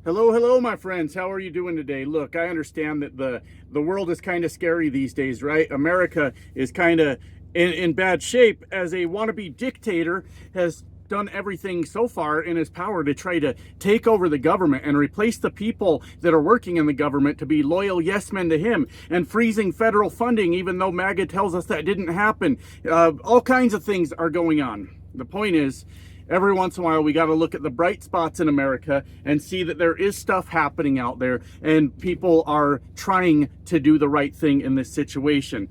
Hello, my friends. How are you doing today? Look, I understand that the world is kind of scary these days, right? America is kind of in bad shape as a wannabe dictator has done everything so far in his power to try to take over the government and replace the people that are working in the government to be loyal yes men to him, and freezing federal funding even though MAGA tells us that didn't happen. All kinds of things are going on. The point is, every once in a while, we got to look at the bright spots in America and see that there is stuff happening out there and people are trying to do the right thing in this situation.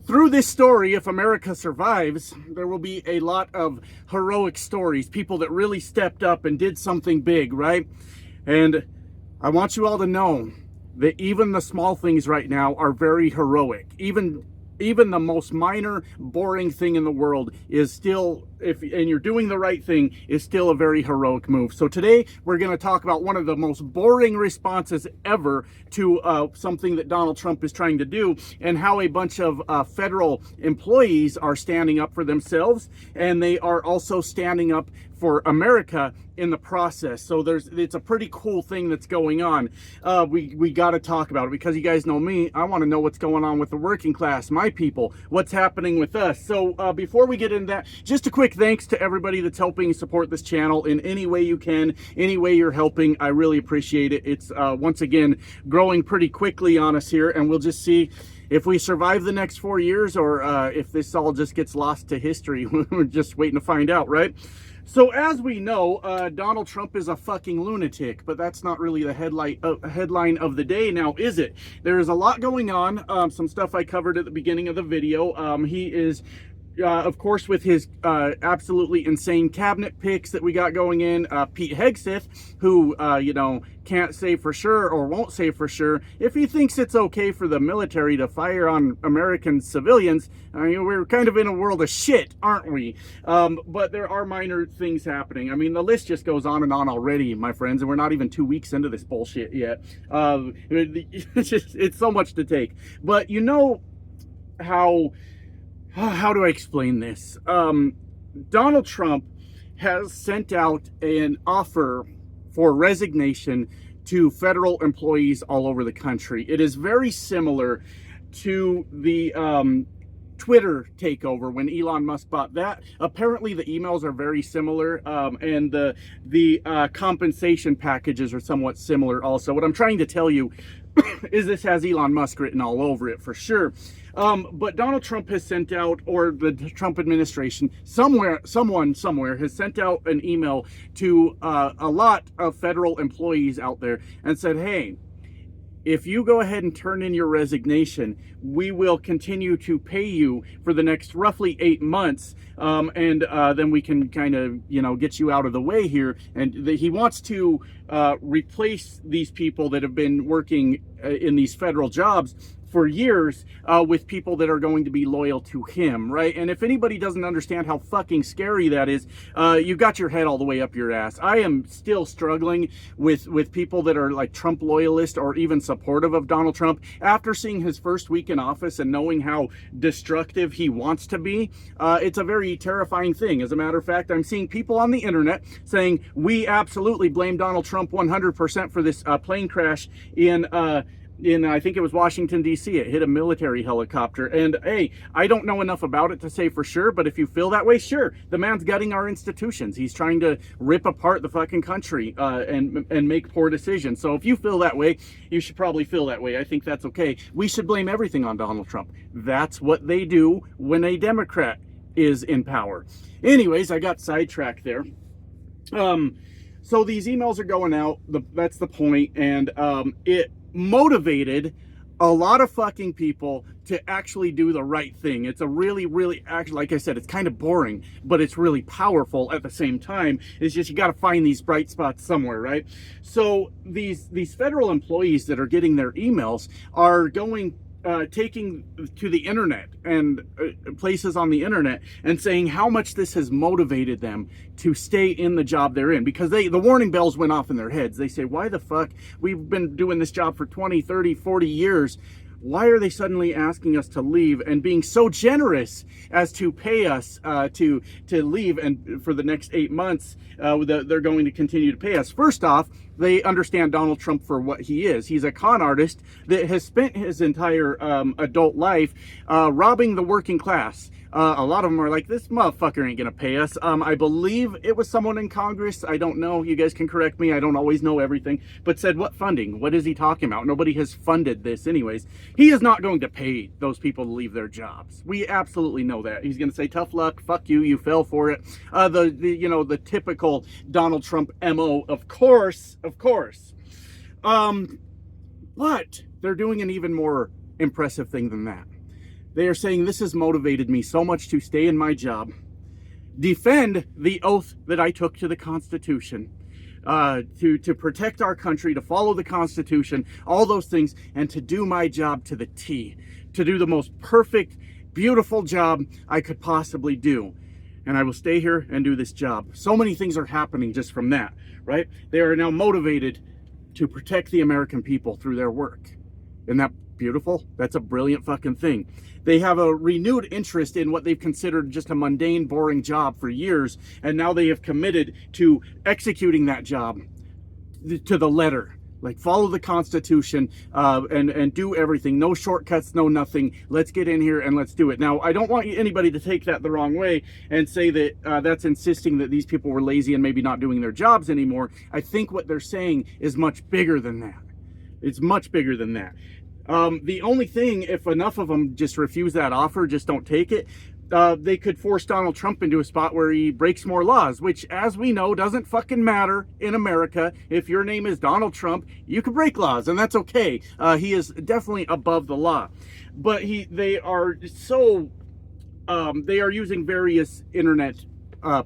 Through this story, if America survives, there will be a lot of heroic stories, people that really stepped up and did something big, right? And I want you all to know that even the small things right now are very heroic. Even the most minor, boring thing in the world is still, and you're doing the right thing, is still a very heroic move. So today we're going to talk about one of the most boring responses ever to something that Donald Trump is trying to do, and how a bunch of federal employees are standing up for themselves, and they are also standing up for America in the process. So it's a pretty cool thing that's going on. We got to talk about it because you guys know me. I want to know what's going on with the working class, my people, what's happening with us. So before we get into that, just a quick thanks to everybody that's helping support this channel in any way you can, any way you're helping. I really appreciate it. It's once again growing pretty quickly on us here, and we'll just see if we survive the next 4 years or if this all just gets lost to history. We're just waiting to find out, right? So as we know, Donald Trump is a fucking lunatic, but that's not really the headline of the day now, is it? There is a lot going on, some stuff I covered at the beginning of the video. He is, of course, with his absolutely insane cabinet picks that we got going in, Pete Hegseth, who, can't say for sure or won't say for sure if he thinks it's okay for the military to fire on American civilians. We're kind of in a world of shit, aren't we? But there are minor things happening. I mean, the list just goes on and on already, my friends, and we're not even 2 weeks into this bullshit yet. It's so much to take. But you know how do I explain this? Donald Trump has sent out an offer for resignation to federal employees all over the country. It is very similar to the Twitter takeover when Elon Musk bought that. Apparently the emails are very similar, and the compensation packages are somewhat similar also. What I'm trying to tell you is this has Elon Musk written all over it for sure. But Donald Trump has sent out, or the Trump administration, someone somewhere has sent out an email to a lot of federal employees out there and said, hey, if you go ahead and turn in your resignation, we will continue to pay you for the next roughly 8 months, and then we can kind of, get you out of the way here. And he wants to replace these people that have been working in these federal jobs for years with people that are going to be loyal to him, right? And if anybody doesn't understand how fucking scary that is, you've got your head all the way up your ass. I am still struggling with people that are like Trump loyalists or even supportive of Donald Trump. After seeing his first week in office and knowing how destructive he wants to be, it's a very terrifying thing. As a matter of fact, I'm seeing people on the internet saying, we absolutely blame Donald Trump 100% for this plane crash in I think it was Washington, D.C. It hit a military helicopter. And hey, I don't know enough about it to say for sure, but if you feel that way, sure. The man's gutting our institutions. He's trying to rip apart the fucking country and make poor decisions. So if you feel that way, you should probably feel that way. I think that's okay. We should blame everything on Donald Trump. That's what they do when a Democrat is in power. Anyways, I got sidetracked there. So these emails are going out. That's the point. And it motivated a lot of fucking people to actually do the right thing. It's a really, actually, like I said, it's kind of boring, but it's really powerful at the same time. It's just, you got to find these bright spots somewhere, right? So these federal employees that are getting their emails are taking to the internet and places on the internet and saying how much this has motivated them to stay in the job they're in, because the warning bells went off in their heads. They say, why the fuck? We've been doing this job for 20, 30, 40 years. why are they suddenly asking us to leave and being so generous as to pay us to leave? And for the next 8 months, they're going to continue to pay us. First off, they understand Donald Trump for what he is. He's a con artist that has spent his entire adult life robbing the working class. A lot of them are like, this motherfucker ain't gonna pay us. I believe it was someone in Congress, I don't know, you guys can correct me, I don't always know everything, but said, what funding? What is he talking about? Nobody has funded this anyways. He is not going to pay those people to leave their jobs. We absolutely know that. He's gonna say, tough luck, fuck you, you fell for it. The typical Donald Trump MO, of course. But they're doing an even more impressive thing than that. They are saying, this has motivated me so much to stay in my job, defend the oath that I took to the Constitution, to protect our country, to follow the Constitution, all those things, and to do my job to the T, to do the most perfect, beautiful job I could possibly do. And I will stay here and do this job. So many things are happening just from that, right? They are now motivated to protect the American people through their work. Isn't that beautiful? That's a brilliant fucking thing. They have a renewed interest in what they've considered just a mundane, boring job for years, and now they have committed to executing that job to the letter. Like, follow the Constitution and do everything. No shortcuts, no nothing. Let's get in here and let's do it. Now, I don't want anybody to take that the wrong way and say that that's insisting that these people were lazy and maybe not doing their jobs anymore. I think what they're saying is much bigger than that. It's much bigger than that. The only thing, if enough of them just refuse that offer, just don't take it, they could force Donald Trump into a spot where he breaks more laws, which, as we know, doesn't fucking matter in America. If your name is Donald Trump, you can break laws, and that's okay. He is definitely above the law. But they are using various internet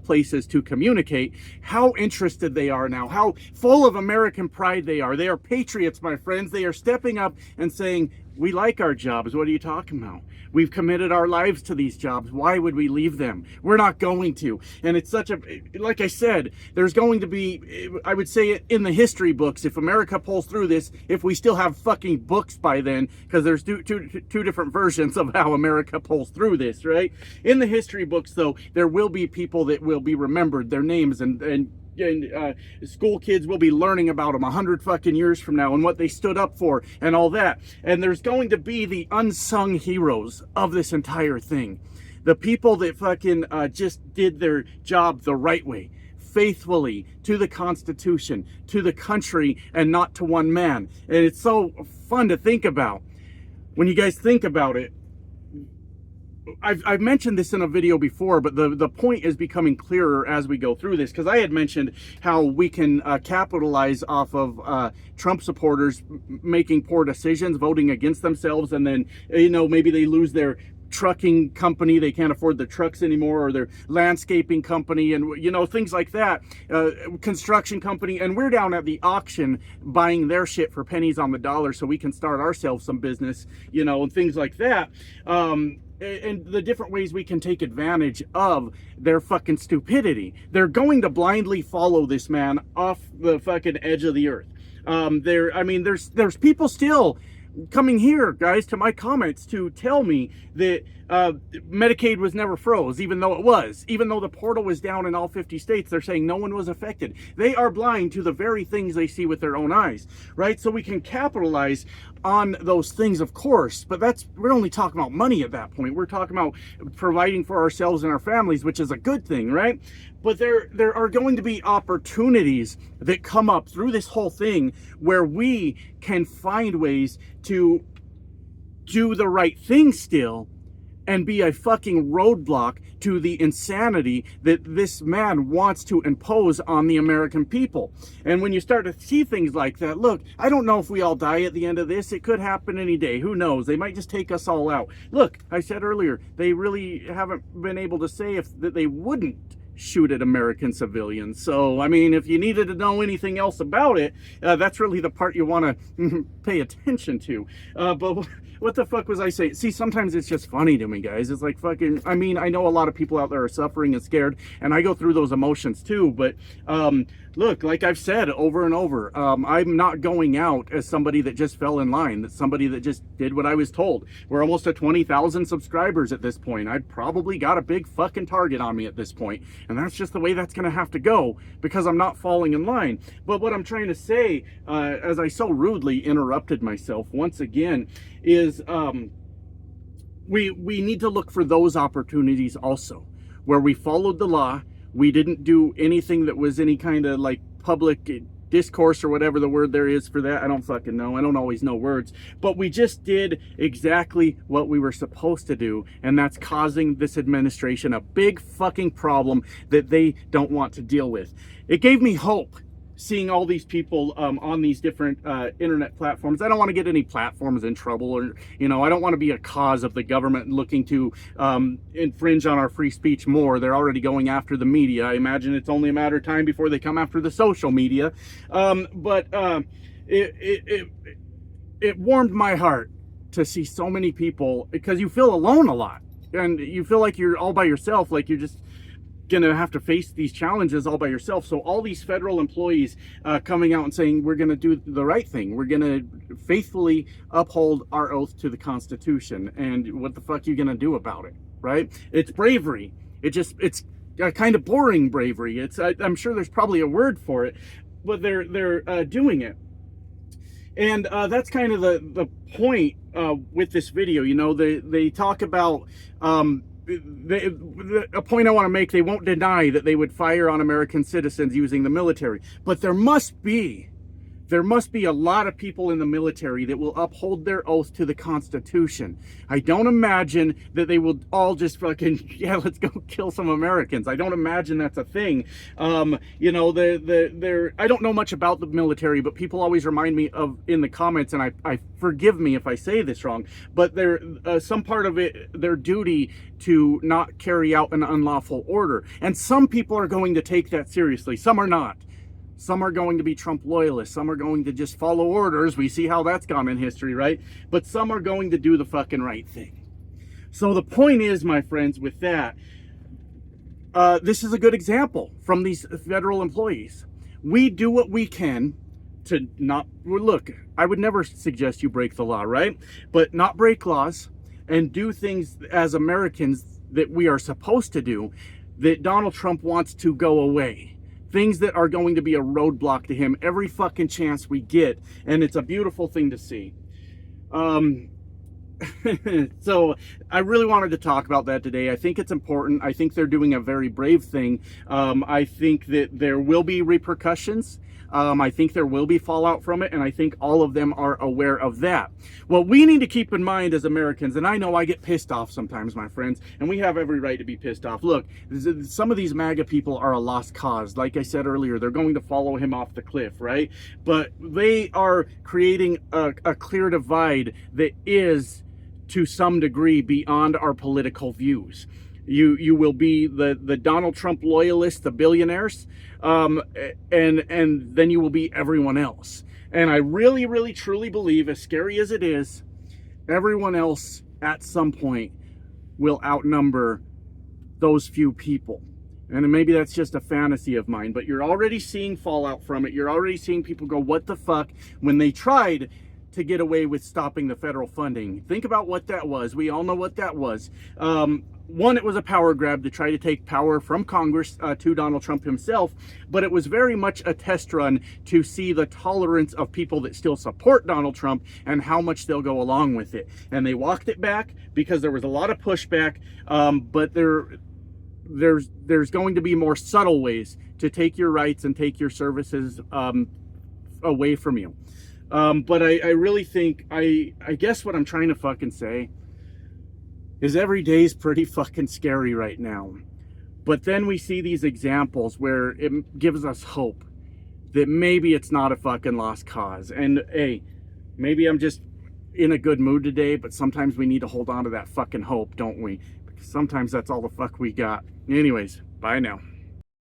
places to communicate how interested they are now, how full of American pride they are. They are patriots, my friends. They are stepping up and saying, we like our jobs. What are you talking about? We've committed our lives to these jobs. Why would we leave them? We're not going to. And it's such a, like I said, there's going to be, I would say in the history books, if America pulls through this, if we still have fucking books by then, because there's two different versions of how America pulls through this, right? In the history books, though, there will be people that will be remembered, their names, and school kids will be learning about them 100 fucking years from now and what they stood up for and all that. And there's going to be the unsung heroes of this entire thing. The people that fucking just did their job the right way, faithfully to the Constitution, to the country, and not to one man. And it's so fun to think about. When you guys think about it, I've mentioned this in a video before, but the point is becoming clearer as we go through this, because I had mentioned how we can capitalize off of Trump supporters making poor decisions, voting against themselves, and then, maybe they lose their trucking company, they can't afford their trucks anymore, or their landscaping company, and things like that, construction company, and we're down at the auction buying their shit for pennies on the dollar so we can start ourselves some business, and things like that. And the different ways we can take advantage of their fucking stupidity. They're going to blindly follow this man off the fucking edge of the earth. There's people still coming here, guys, to my comments to tell me that Medicaid was never froze, even though it was. Even though the portal was down in all 50 states, they're saying no one was affected. They are blind to the very things they see with their own eyes, right? So we can capitalize on those things, of course, but we're only talking about money at that point. We're talking about providing for ourselves and our families, which is a good thing, right? But there are going to be opportunities that come up through this whole thing where we can find ways to do the right thing still and be a fucking roadblock to the insanity that this man wants to impose on the American people. And when you start to see things like that, look, I don't know if we all die at the end of this. It could happen any day. Who knows? They might just take us all out. Look, I said earlier, they really haven't been able to say that they wouldn't shoot at American civilians. So, if you needed to know anything else about it, that's really the part you want to pay attention to. But what the fuck was I saying? See, sometimes it's just funny to me, guys. It's like fucking, I know a lot of people out there are suffering and scared, and I go through those emotions too, but look, like I've said over and over, I'm not going out as somebody that just fell in line. That's somebody that just did what I was told. We're almost at 20,000 subscribers at this point. I've probably got a big fucking target on me at this point. And that's just the way that's going to have to go because I'm not falling in line. But what I'm trying to say, as I so rudely interrupted myself once again, is we need to look for those opportunities also, where we followed the law. We didn't do anything that was any kind of like public discourse or whatever the word there is for that. I don't fucking know. I don't always know words. But we just did exactly what we were supposed to do. And that's causing this administration a big fucking problem that they don't want to deal with. It gave me hope seeing all these people on these different internet platforms. I don't want to get any platforms in trouble, or, you know, I don't want to be a cause of the government looking to infringe on our free speech more. They're already going after the media. I imagine it's only a matter of time before they come after the social media. It warmed my heart to see so many people, because you feel alone a lot, and you feel like you're all by yourself, like you're just gonna have to face these challenges all by yourself. So all these federal employees coming out and saying we're gonna do the right thing, we're gonna faithfully uphold our oath to the Constitution, and what the fuck are you gonna do about it, right? It's bravery. It's a kind of boring bravery. I'm sure there's probably a word for it, but they're doing it. And that's kind of the point with this video. You know, they talk about a point I want to make. They won't deny that they would fire on American citizens using the military, but there must be a lot of people in the military that will uphold their oath to the Constitution. I don't imagine that they will all just fucking, yeah, let's go kill some Americans. I don't imagine that's a thing. You know, I don't know much about the military, but people always remind me of in the comments, and I forgive me if I say this wrong, but some part of it, their duty to not carry out an unlawful order. And some people are going to take that seriously. Some are not. Some are going to be Trump loyalists. Some are going to just follow orders. We see how that's gone in history, right? But some are going to do the fucking right thing. So the point is, my friends, with that, this is a good example from these federal employees. We do what we can to not, look, I would never suggest you break the law, right? But not break laws and do things as Americans that we are supposed to do, that Donald Trump wants to go away. Things that are going to be a roadblock to him every fucking chance we get. And it's a beautiful thing to see. So I really wanted to talk about that today. I think it's important. I think they're doing a very brave thing. I think that there will be repercussions. I think there will be fallout from it, and I think all of them are aware of that. What we need to keep in mind as Americans, and I know I get pissed off sometimes, my friends, and we have every right to be pissed off. Look, some of these MAGA people are a lost cause. Like I said earlier, they're going to follow him off the cliff, right? But they are creating a clear divide that is, to some degree, beyond our political views. You will be the Donald Trump loyalists, the billionaires, and then you will be everyone else. And I really, really, truly believe, as scary as it is, everyone else at some point will outnumber those few people. And maybe that's just a fantasy of mine, but you're already seeing fallout from it. You're already seeing people go, what the fuck, when they tried to get away with stopping the federal funding. Think about what that was. We all know what that was. One, it was a power grab to try to take power from Congress to Donald Trump himself, but it was very much a test run to see the tolerance of people that still support Donald Trump and how much they'll go along with it. And they walked it back because there was a lot of pushback, but there's going to be more subtle ways to take your rights and take your services away from you. But I really think, I guess what I'm trying to fucking say is every day's pretty fucking scary right now. But then we see these examples where it gives us hope that maybe it's not a fucking lost cause. And hey, maybe I'm just in a good mood today, but sometimes we need to hold on to that fucking hope, don't we? Because sometimes that's all the fuck we got. Anyways, bye now.